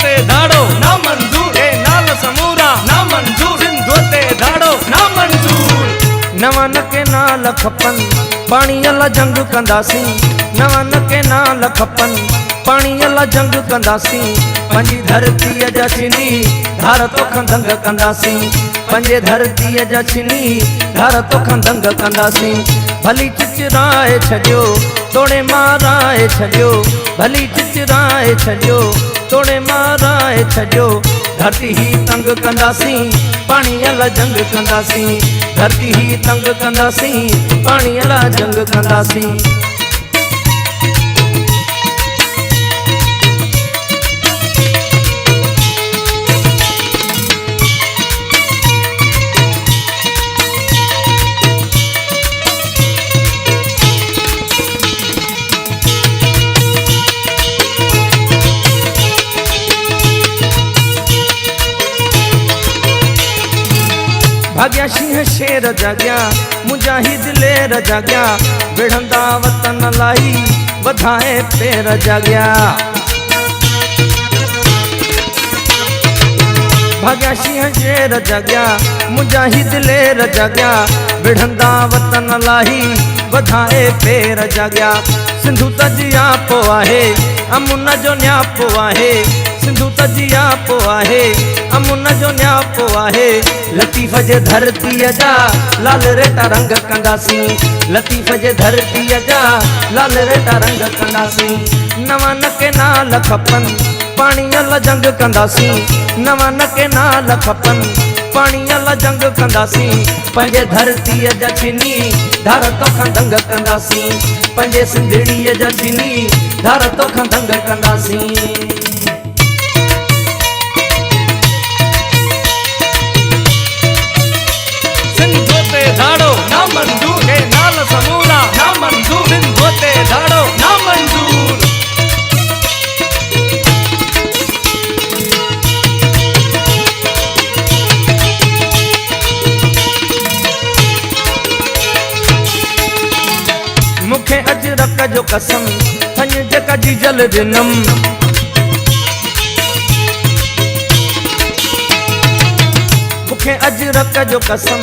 ते धाड़ो ना मंजूर, ए नाल समूरा ना मंजूर, सिंधु ते धाड़ो ना मंजूर। नवन के नाल खपन पानी अला जंग कंदासी, नवन के नाल खपन पानी अला जंग कंदासी। पंजी धरती जा छिनी धार तो खंदंग कंदासी, पंजे धरती जा छिनी धार तो खंदंग कंदासी। भली चिचराए छॾियो तोड़े माराए छॾियो, भली चिचराए छॾियो तोड़े माराए छॾियो। धरती ही तंग कंदासी पानी अला जंग कंदासी, धरती ही तंग कंदासी पानी अला जंग कंदासी। भाग्या सिंह शेर जाग्या मुजाहिद लेर जाग्या, विढ़ंदा वतन लाई वधाए पेर जाग्या। भाग्या सिंह शेर जाग्या मुजाहिद लेर जाग्या, विढ़ंदा वतन लाई वधाए पेर जाग्या। सिंधु तजिया पो आहे अमुन जो न्यापो आहे, सिंधु तजिया पो आहे अमुन जो न्यापो आहे। लतीफ़ जे धरती जा लाल रेटा रंग कंदासी, लतीफ़ जे धरती जा लाल रेटा रंग कंदासी। नवन के नाल खपन पानी अला जंग कंदासी, नवन के नाल खपन पानी अला जंग कंदासी। पंजे धरती जा छिनी धार तो खंदंग कंदासी, पंजे सिंधड़ी जा छिनी धार तो खंदंग कंदासी। धाड़ो ना मंजूर, ए नाल समूरा ना मंजूर, सिंधु ते धाड़ो ना मंजूर। मुखे अजरक जो कसम थन जक जी जल दिनम, मुखे अजरक जो कसम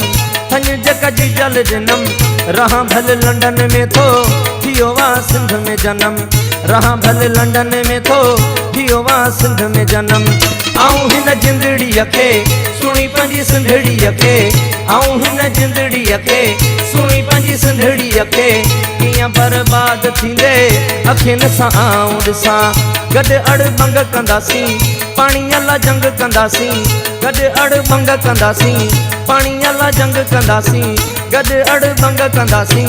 थन जक जी जल दिनम। रहा भल लंडन में थो थियो वा सिंध में जन्म, रहा भल लंडन में थो थियो वा सिंध में जन्म। आऊं हिन जिंदड़ीअ खे सुणी पंहिंजी सिंधड़ीअ खे, आऊं हिन जिंदड़ीअ खे सुणी पंहिंजी सिंधड़ीअ खे। कीअं बर्बाद थींदे अखियुनि सां आऊं ॾिसां, गॾु अड़बंग कंदासी पाणी अला जंग कंदासी, गॾु अड़बंग कंदासी पाणी अला जंग कंदासी, गॾु अड़बंग कंदासी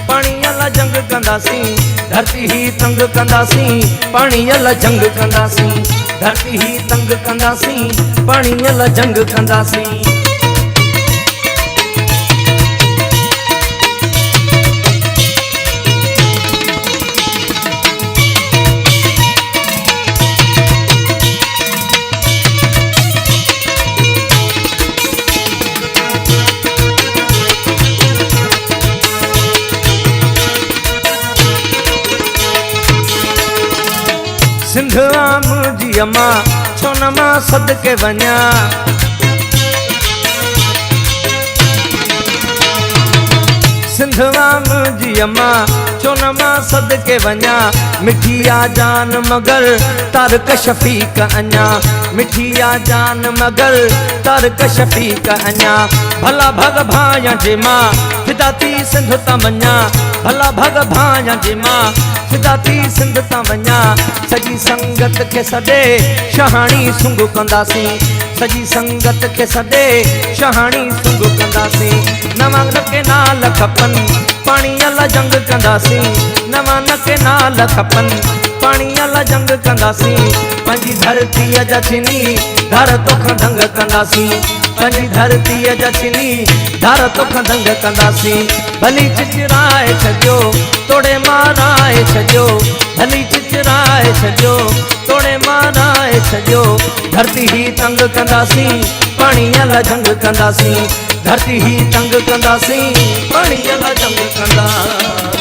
पाणी अला जंग कंदासी। धरती ही तंग कंदासी पाणी अला जंग कंदासी, धरती ही तंग कंदासी पाणी अला जंग कंदासी। सिंध आ मुंहिंजी अम्मा छो न मां सदके वञा, सिंध आ मुंहिंजी अम्मा छो न मां सदके वञा। मिठी आ जान मगर तारक शफ़ीक अञा, मिठी आ जान मगर तारक शफ़ीक अञा। भला भग भाया जे मां फिदा थी सिंध ता वञा, भला भग भाया जे मां फिदा थी सिंध ता वञा। सॼी संगत खे सॾे शहाणी सुंग कंदासी, सॼी संगत खे सॾे शहाणी सुंग कंदासी। नवन के नाल खपन पाणी अला जंग कंदासी, नवन के नाल खपन पाणी अला जंग कंदासी। पंहिंजी धरतीअ जा छिनी धार तो खंदंग कंदासी, पंहिंजी धरतीअ जा छिनी धार तो खंदंग कंदासी। भली चिचराए छॾियो तोड़े माराए छॾियो, भली चिचराए छॾियो तोड़े माराए छॾियो। धरती ही तंग कंदासी पाणी अला जंग कंदासी, धरती ही तंग कंदासी पाणी अला जंग कंदासी।